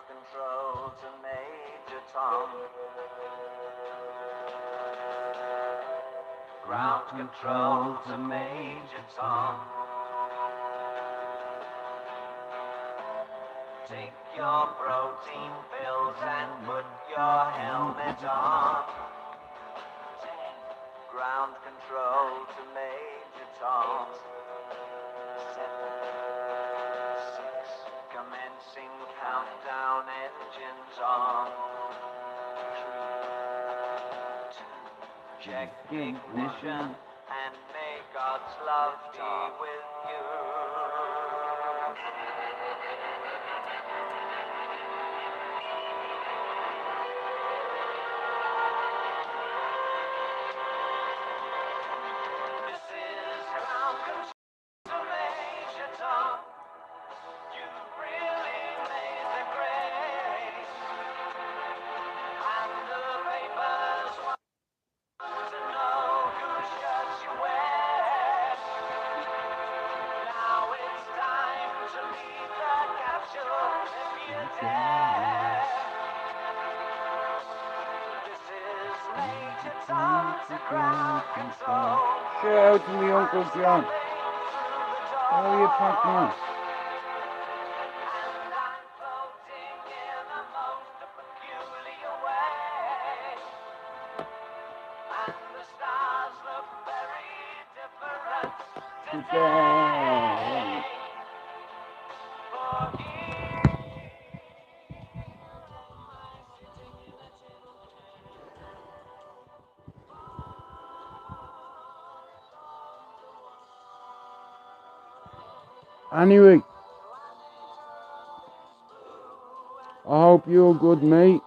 control to Major Tom. Ground control to Major Tom. Take your protein pills and put your helmet on. Ground control to Major Tom. 7, 6, commencing countdown, engines on. 3, 2, check ignition, and may God's love be with you. Shout out to me Uncle John. How are you, Pac-Man? Today. Anyway, I hope you're good, mate.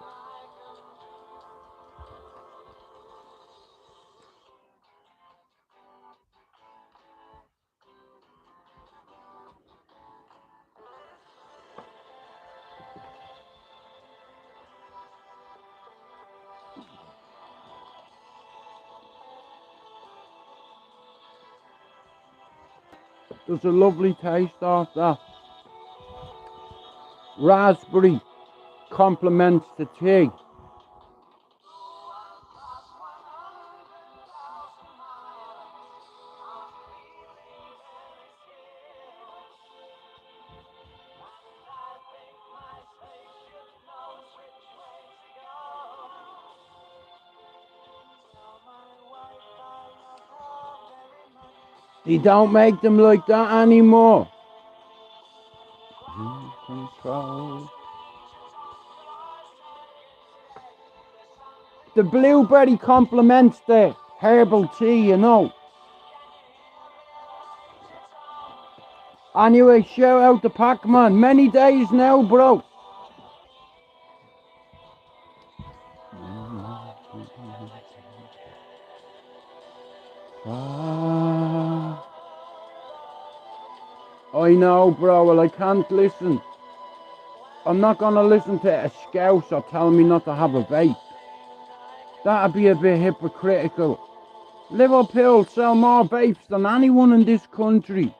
There's a lovely taste of that. Raspberry complements the tea. They don't make them like that anymore. Control. The blueberry complements the herbal tea, you know. Anyway, shout out to Pac-Man. Many days now, bro. I know, bro. Well, I can't listen. I'm not going to listen to a scouser tell me not to have a vape. That'd be a bit hypocritical. Liverpool sell more vapes than anyone in this country.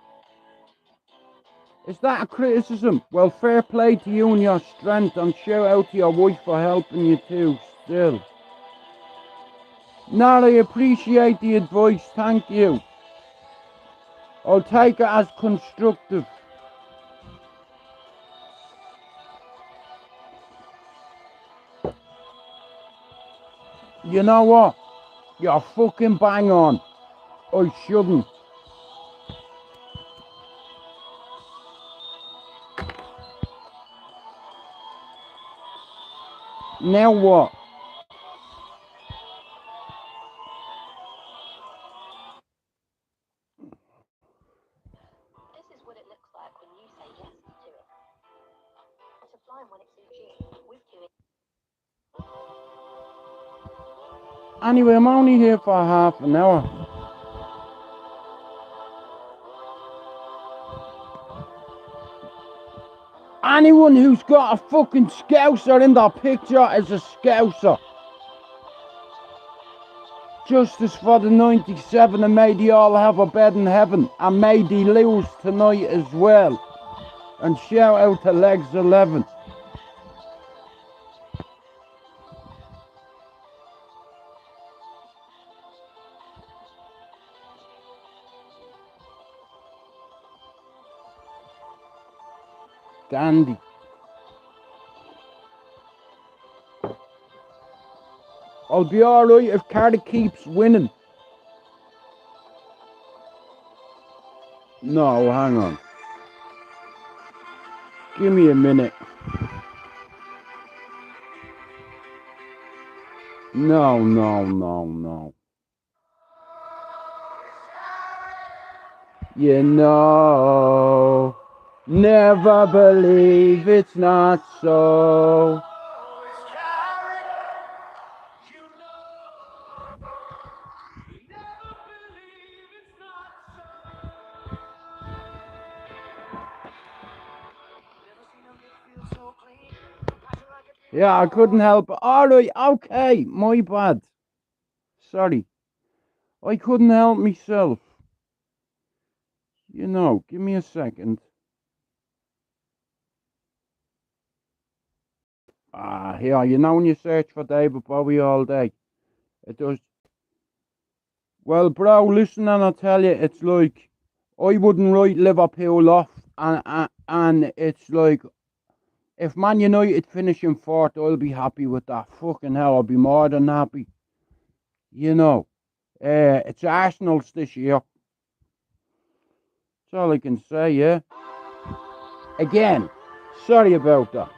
Is that a criticism? Well, fair play to you and your strength, and shout out to your wife for helping you too, still. No, I appreciate the advice, thank you. I'll take it as constructive. You know what? You're fucking bang on. I shouldn't. Now what? This is what it looks like when you say yes to it. To fly when it suits you, with you. Anyway, I'm only here for half an hour. Anyone who's got a fucking scouser in their picture is a scouser. Justice for the 97, and may they all have a bed in heaven, and may they lose tonight as well. And shout out to Legs 11. dandy. I'll be alright if Cardiff keeps winning. No, hang on. Give me a minute. No. You know, never believe it's not so. Yeah, I couldn't help it. Alright, okay, my bad. Sorry. I couldn't help myself. You know, give me a second. Here, you know when you search for David Bowie all day, it does. Well, bro, listen and I'll tell you, it's like, I wouldn't write Liverpool off, and it's like, if Man United finish in fourth, I'll be happy with that. Fucking hell, I'll be more than happy. You know, it's Arsenal's this year. That's all I can say, yeah. Again, sorry about that.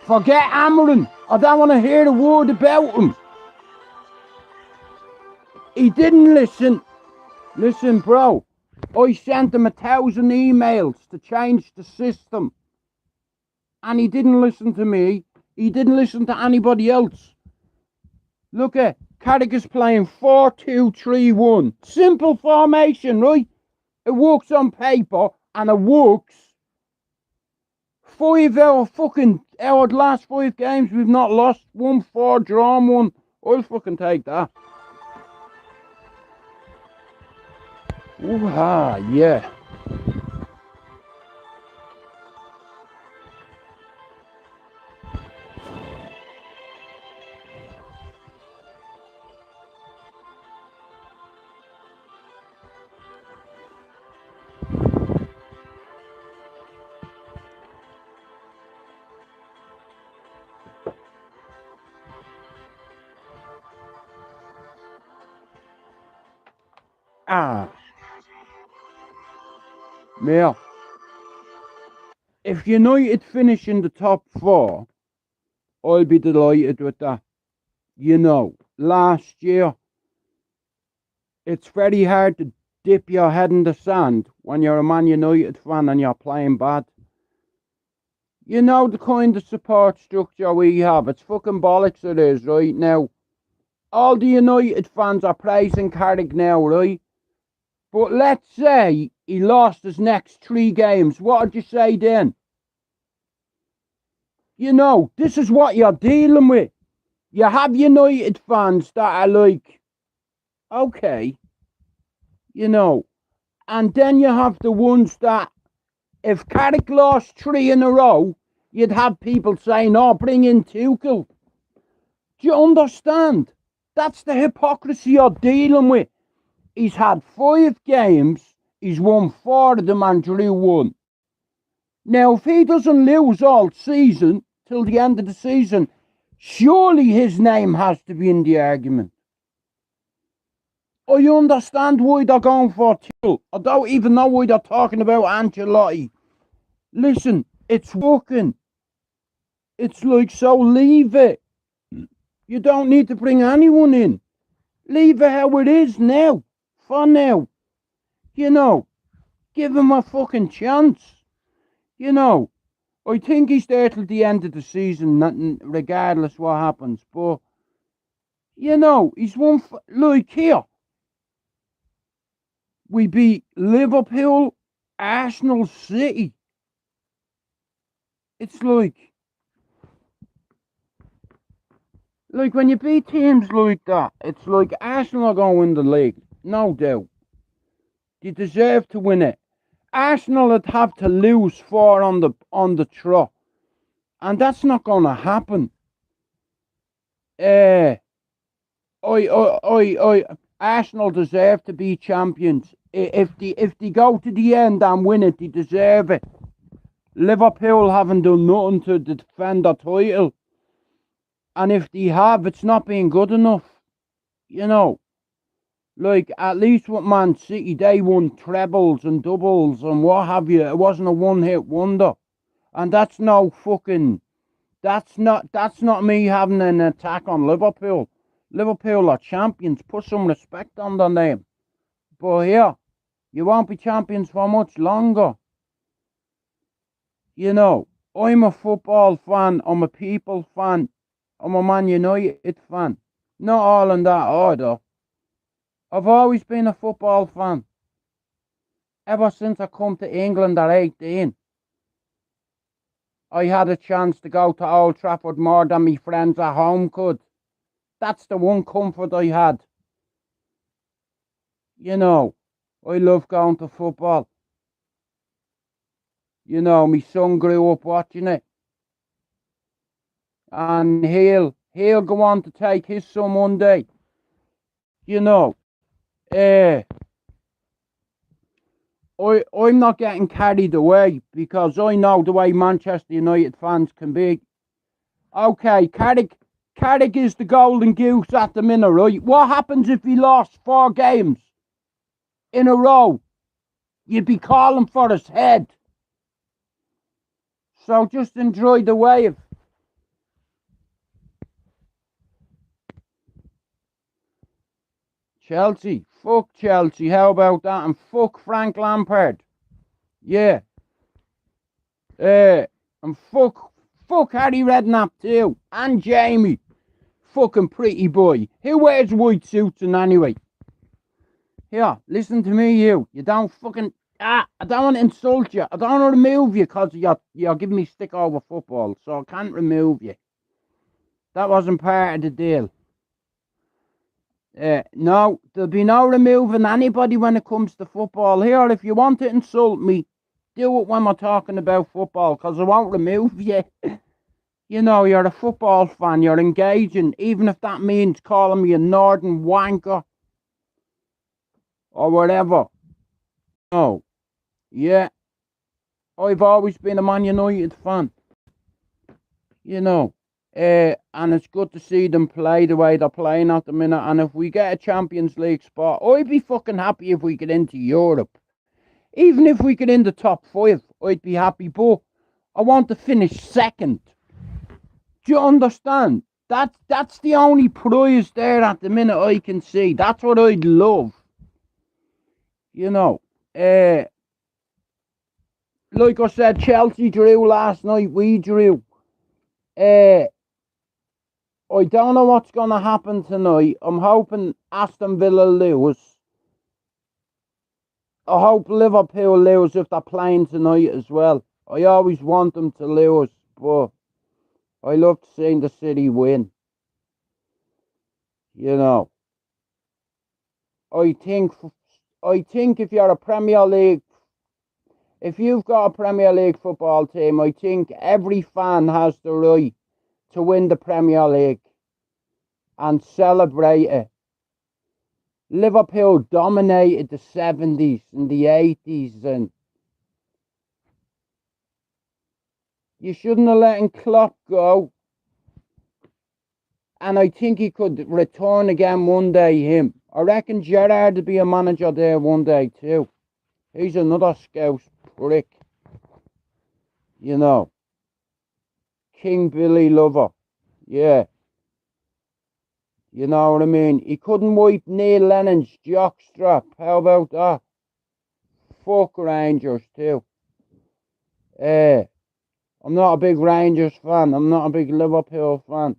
Forget Amarin. I don't want to hear a word about him. He didn't listen. Listen, bro. I sent him 1,000 emails to change the system. And he didn't listen to me. He didn't listen to anybody else. Look at Carrick is playing 4-2-3-1. Simple formation, right? It works on paper and it works. 5 out of the last 5 games we've not lost. 1-4, drawn 1. I'll fucking take that. Ooh, yeah. Mate, if United finish in the top 4, I'll be delighted with that. You know, last year, it's very hard to dip your head in the sand when you're a Man United fan and you're playing bad. You know the kind of support structure we have. It's fucking bollocks it is, right? Now, all the United fans are praising Carrick now, right? But let's say he lost his next 3 games. What would you say then? You know, this is what you're dealing with. You have United fans that are like, okay, you know. And then you have the ones that, if Carrick lost 3 in a row, you'd have people saying, oh, bring in Tuchel. Do you understand? That's the hypocrisy you're dealing with. He's had 5 games, he's won 4 of them and drew 1. Now, if he doesn't lose all season, till the end of the season, surely his name has to be in the argument. I understand why they're going for Tuchel. I don't even know why they're talking about Ancelotti. Listen, it's working. It's like, so leave it. You don't need to bring anyone in. Leave it how it is now. For now. You know, give him a fucking chance. You know, I think he's there till the end of the season, regardless what happens. But, you know, he's one, like here. We beat Liverpool, Arsenal, City. It's like, Like, when you beat teams like that, it's like Arsenal are going to win the league. No doubt. They deserve to win it. Arsenal would have to lose 4 on the trot. And that's not going to happen. Arsenal deserve to be champions. If they go to the end and win it, they deserve it. Liverpool haven't done nothing to defend the title. And if they have, it's not been good enough. You know, like, at least with Man City, they won trebles and doubles and what have you. It wasn't a one-hit wonder. And that's no fucking... That's not me having an attack on Liverpool. Liverpool are champions. Put some respect on their name. But here, you won't be champions for much longer. You know, I'm a football fan. I'm a people fan. I'm a Man United fan. Not all in that order. I've always been a football fan. Ever since I come to England at 18. I had a chance to go to Old Trafford more than my friends at home could. That's the one comfort I had. You know, I love going to football. You know, my son grew up watching it. And he'll go on to take his son one day. You know, I'm not getting carried away because I know the way Manchester United fans can be. Okay, Carrick is the golden goose at the minute, right? What happens if he lost 4 games in a row? You'd be calling for his head. So just enjoy the wave. Chelsea. Fuck Chelsea. How about that? And fuck Frank Lampard. Yeah. And fuck Harry Redknapp too. And Jamie. Fucking pretty boy. Who wears white suits and anyway? Here, listen to me, you. You don't fucking... I don't want to insult you. I don't want to remove you because you're giving me stick over football. So I can't remove you. That wasn't part of the deal. No, there'll be no removing anybody when it comes to football. Here, if you want to insult me, do it when we're talking about football, because I won't remove you. You know, you're a football fan, you're engaging, even if that means calling me a northern wanker. Or whatever. No. Yeah. I've always been a Man United fan. You know. And it's good to see them play the way they're playing at the minute. And if we get a Champions League spot, I'd be fucking happy if we get into Europe. Even if we get in the top 5, I'd be happy. But I want to finish second. Do you understand? That's the only prize there at the minute I can see. That's what I'd love. You know. Like I said, Chelsea drew last night. We drew. I don't know what's going to happen tonight. I'm hoping Aston Villa lose. I hope Liverpool lose if they're playing tonight as well. I always want them to lose, but I love seeing the City win. You know. I think if you're a Premier League, if you've got a Premier League football team, I think every fan has the right to win the Premier League and celebrate it. Liverpool dominated the 70s and the 80s, and you shouldn't have let Klopp go. And I think he could return again one day, him. I reckon Gerrard will be a manager there one day too. He's another Scouse prick. You know. King Billy Lover. Yeah. You know what I mean? He couldn't wipe Neil Lennon's jockstrap. How about that? Fuck Rangers too. I'm not a big Rangers fan. I'm not a big Liverpool fan.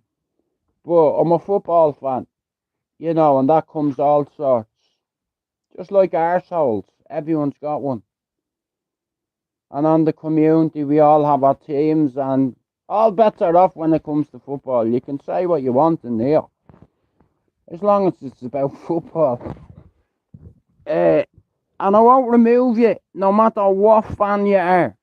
But I'm a football fan. You know, and that comes all sorts. Just like arseholes. Everyone's got one. And on the community, we all have our teams, and All bets are off when it comes to football. You can say what you want in here, as long as it's about football. And I won't remove you, no matter what fan you are.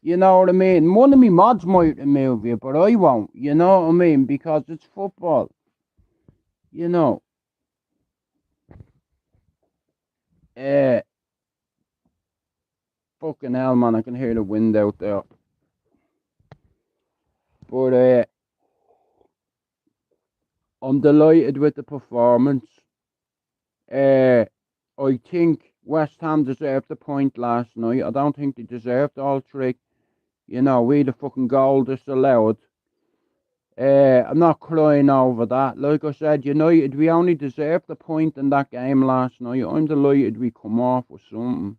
You know what I mean? One of me mods might remove you, but I won't. You know what I mean? Because it's football. You know. Fucking hell, man, I can hear the wind out there. But I'm delighted with the performance. I think West Ham deserved the point last night. I don't think they deserved all three. You know, we the fucking goal disallowed. I'm not crying over that. Like I said, United, we only deserved the point in that game last night. I'm delighted we come off with something.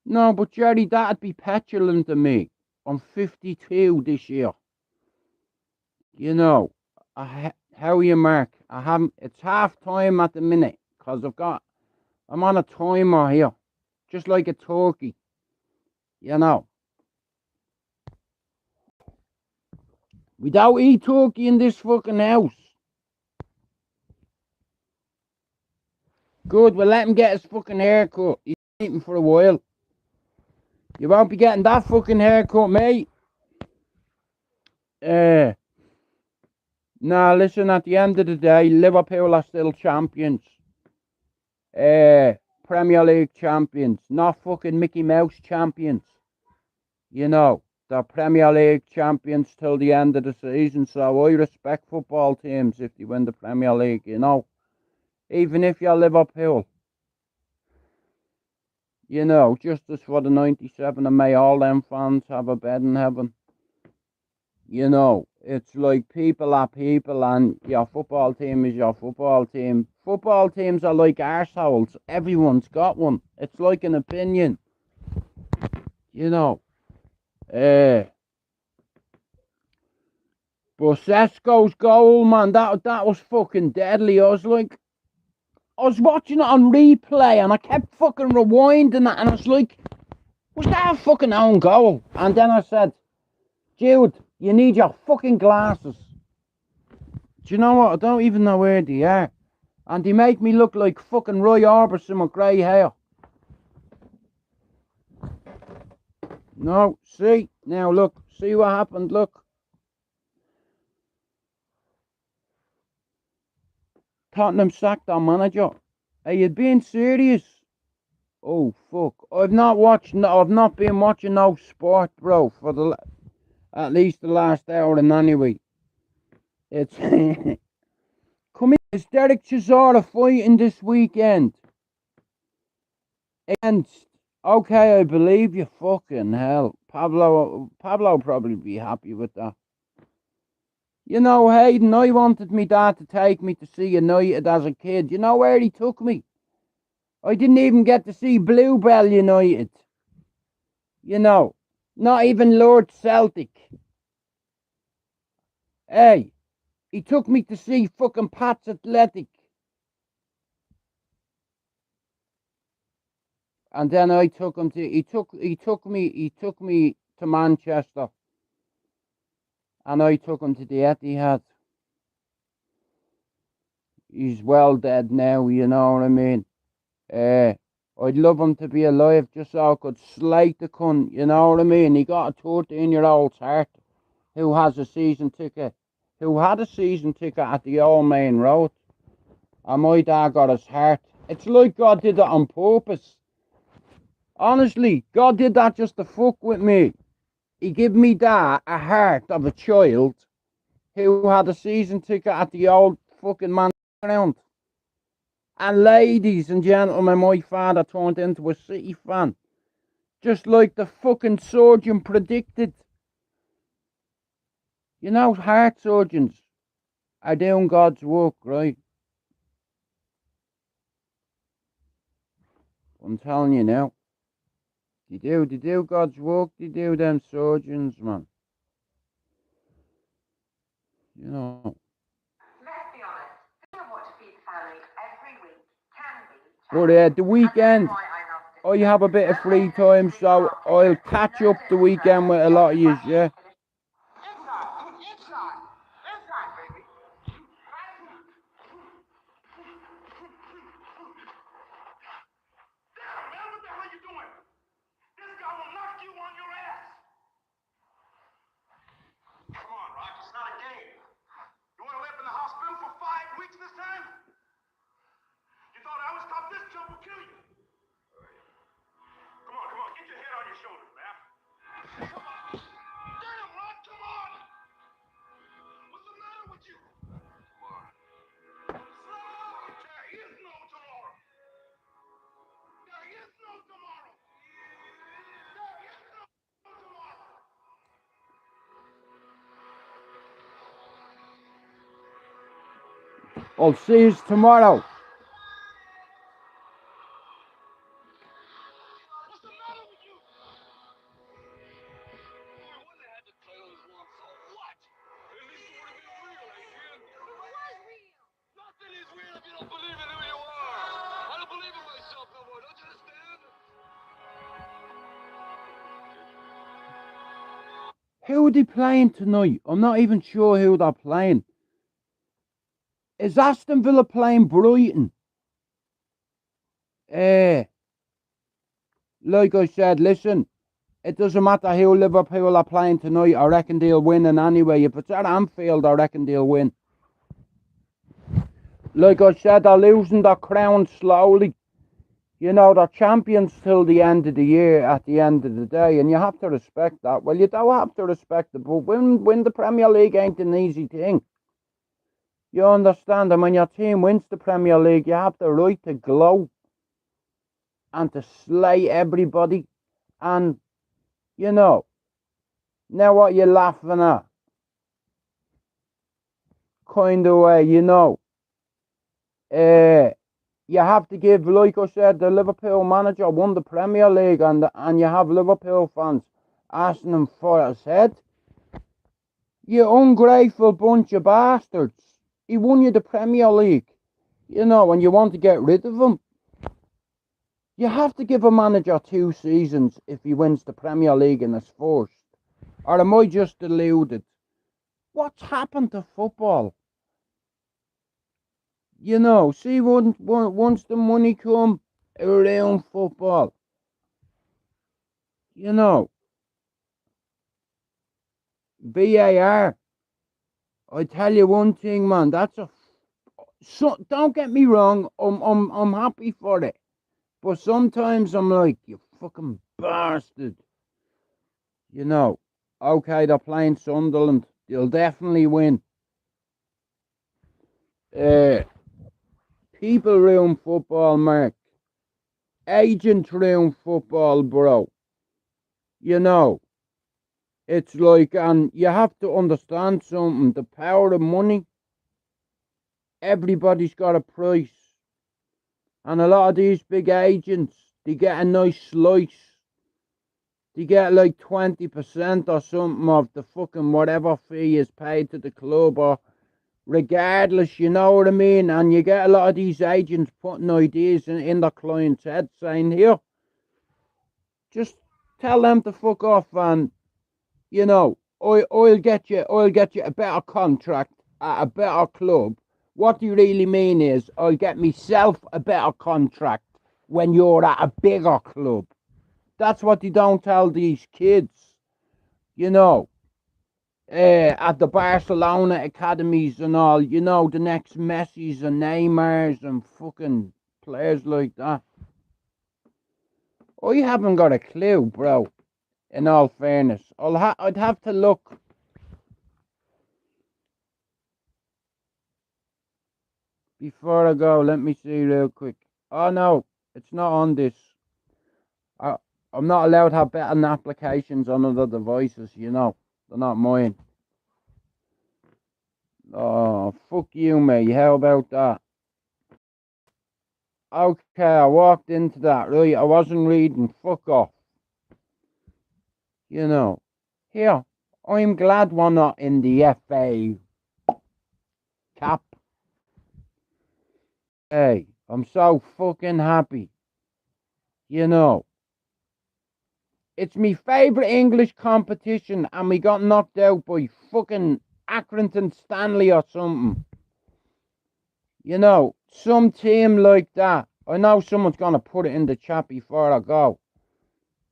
No, but Jerry, that'd be petulant to me. I'm 52 this year. You know, how are you, Mark? I haven't. It's half time at the minute because I'm on a timer here, just like a turkey. You know, we don't eat turkey in this fucking house. Good, we'll let him get his fucking haircut. He's eating for a while. You won't be getting that fucking haircut, mate. Nah, listen, at the end of the day, Liverpool are still champions. Premier League champions, not fucking Mickey Mouse champions. You know, they're Premier League champions till the end of the season, so I respect football teams if they win the Premier League, you know. Even if you're Liverpool. You know, justice for the 97, and may all them fans have a bed in heaven. You know, it's like people are people, and your football team is your football team. Football teams are like arseholes. Everyone's got one. It's like an opinion. You know. But Sesko's goal, man, that was fucking deadly. I was watching it on replay, and I kept fucking rewinding it, and I was like, was that a fucking own goal? And then I said, Jude, you need your fucking glasses. Do you know what? I don't even know where they are. And they make me look like fucking Roy Orbison with grey hair. No, see? Now look, see what happened, look. Tottenham sacked our manager. Are you being serious? Oh, fuck. I've not been watching no sport, bro, for at least the last hour and anyway. It's... Come in, is Derek Chisora fighting this weekend? Against... Okay, I believe you, fucking hell. Pablo probably be happy with that. You know, Hayden, I wanted me dad to take me to see United as a kid. You know where he took me? I didn't even get to see Bluebell United. You know, not even Lord Celtic. Hey, he took me to see fucking Pats Athletic. And then I took him to, he took me to Manchester. And I took him to the Etihad. He's well dead now, you know what I mean? I'd love him to be alive just so I could slate the cunt, you know what I mean? He got a 13-year-old's heart who had a season ticket at the Old Main Road. And my dad got his heart. It's like God did it on purpose. Honestly, God did that just to fuck with me. He gave me dad a heart of a child who had a season ticket at the old fucking man ground. And ladies and gentlemen, my father turned into a City fan. Just like the fucking surgeon predicted. You know, heart surgeons are doing God's work, right? I'm telling you now. They do God's work, they do them surgeons, man. You know. Let's be honest, doing what to feed the family every week can be But the weekend, I have a bit of free time, so I'll catch up the weekend with a lot of you, yeah? I'll see you tomorrow. Who are they playing tonight? I'm not even sure who they're playing. Is Aston Villa playing Brighton? Like I said, listen, it doesn't matter who Liverpool are playing tonight. I reckon they'll win. And anyway, if it's at Anfield, I reckon they'll win. Like I said, they're losing their crown slowly. You know, they're champions till the end of the year, at the end of the day, and you have to respect that. Well, you don't have to respect it, but win the Premier League ain't an easy thing. You understand? And when your team wins the Premier League, you have the right to gloat and to slay everybody. And, you know, now what you're laughing at, kind of way, you know, you have to give, like I said, the Liverpool manager won the Premier League, and you have Liverpool fans asking him for his head. You ungrateful bunch of bastards. He won you the Premier League, you know, and you want to get rid of him. You have to give a manager 2 seasons if he wins the Premier League in his first. Or am I just deluded? What's happened to football? You know, see, once the money come around football, you know, VAR, I tell you one thing, man, don't get me wrong, I'm happy for it, but sometimes I'm like, you fucking bastard, you know. Okay, they're playing Sunderland, they'll definitely win. People ruin football, Mark. Agents ruin football, bro. You know, it's like, and you have to understand something. The power of money, everybody's got a price. And a lot of these big agents, they get a nice slice. They get like 20% or something of the fucking whatever fee is paid to the club, or regardless, you know what I mean? And you get a lot of these agents putting ideas in their clients' heads saying, here, just tell them to fuck off, and, you know, I'll get you a better contract at a better club. What you really mean is, I'll get myself a better contract when you're at a bigger club. That's what they don't tell these kids, you know. At the Barcelona academies and all, you know, the next Messis and Neymars and fucking players like that. I haven't got a clue, bro, in all fairness. I'd have to look. Before I go, let me see real quick. Oh, no, it's not on this. I'm not allowed to have betting applications on other devices, you know. They're not mine. Oh, fuck you, mate. How about that? Okay, I walked into that, right? I wasn't reading. Fuck off. You know. Here, I'm glad we're not in the FA Cup. Hey, I'm so fucking happy. You know. It's my favourite English competition, and we got knocked out by fucking Accrington Stanley or something. You know, some team like that. I know someone's going to put it in the chat before I go.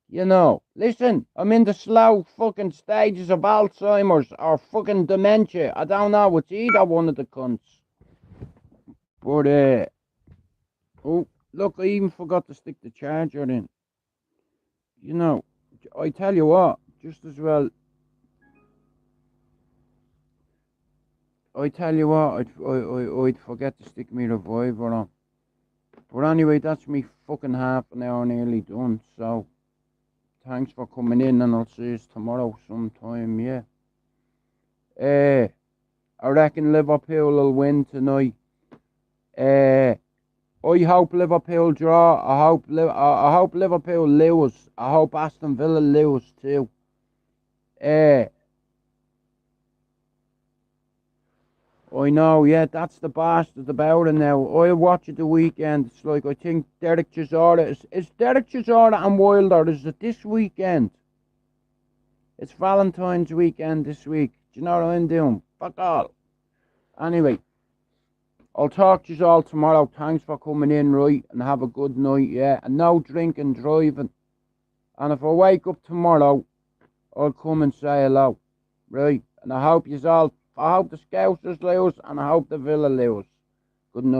You know, listen, I'm in the slow fucking stages of Alzheimer's or fucking dementia. I don't know, it's either one of the cunts. But, oh, look, I even forgot to stick the charger in. You know, I tell you what, just as well, I'd forget to stick my reviver on. But anyway, that's me fucking half an hour nearly done, so thanks for coming in, and I'll see you tomorrow sometime, yeah. I reckon Liverpool will win tonight. I hope Liverpool draw. I hope Liverpool lose. I hope Aston Villa lose too. I know, yeah, that's the bastard about it now. I'll watch it the weekend. It's like, I think Derek Chisora is Derek Chisora and Wilder. Is it this weekend? It's Valentine's weekend this week. Do you know what I'm doing? Fuck all. Anyway, I'll talk to you all tomorrow. Thanks for coming in, right? And have a good night, yeah? And no drinking, driving. And if I wake up tomorrow, I'll come and say hello, right? And I hope the Scousers lose, and I hope the Villa lose. Good night.